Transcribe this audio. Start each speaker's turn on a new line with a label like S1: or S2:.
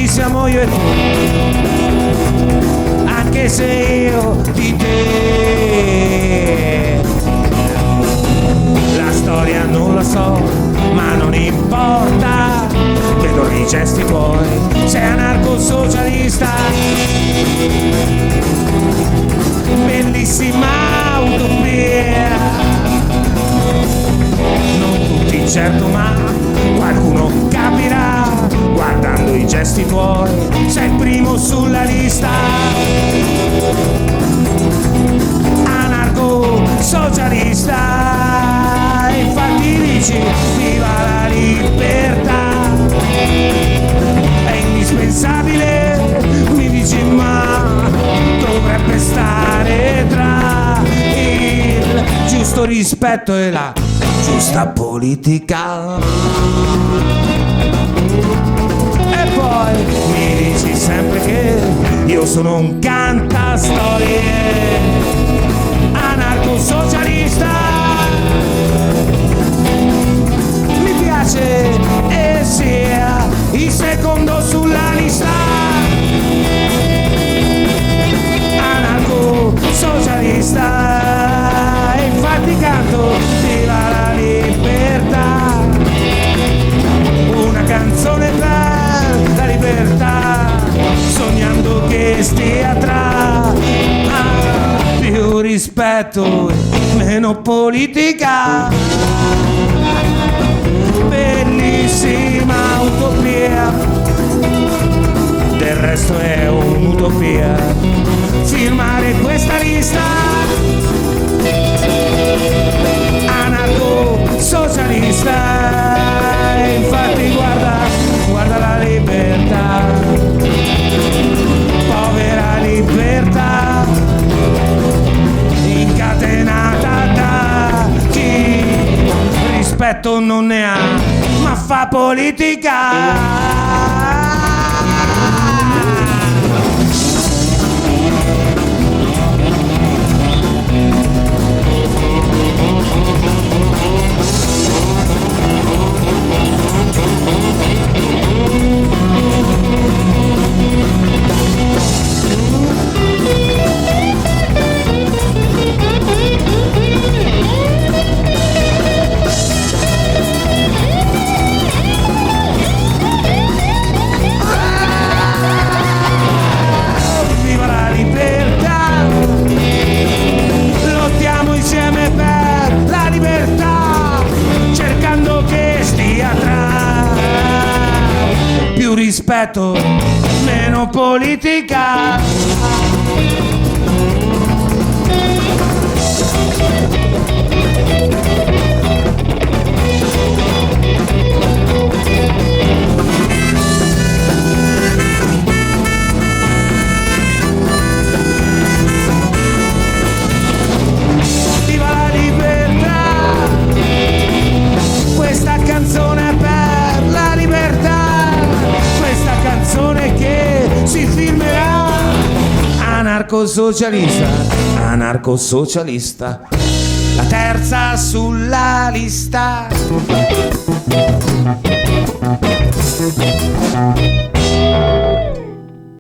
S1: ci siamo io e tu, anche se io di te la storia non la so, ma non importa, vedo i gesti tuoi, sei anarco-socialista, bellissima utopia, non tutti certo ma qualcuno capirà, guardando i gesti tuoi, sei il primo sulla lista, anarco-socialista, infatti dici viva la libertà, è indispensabile, mi dici ma dovrebbe stare tra il giusto rispetto e la giusta politica. E poi mi dici sempre che io sono un cantastorie, anarco-socialista, mi piace e sia il secondo sulla lista, anarco-socialista, e infatti canto viva la libertà, una canzone per la libertà, sognando che stia tra più rispetto e meno politica, bellissima utopia, del resto è un'utopia firmare questa lista, anarco-socialista, e infatti guarda la libertà, povera libertà, incatenata da chi rispetto non ne ha, ma fa politica. Rispetto, meno politica. Viva la libertà, questa canzone è per la libertà, canzone che si firmerà, anarco-socialista, anarco-socialista, la terza sulla lista.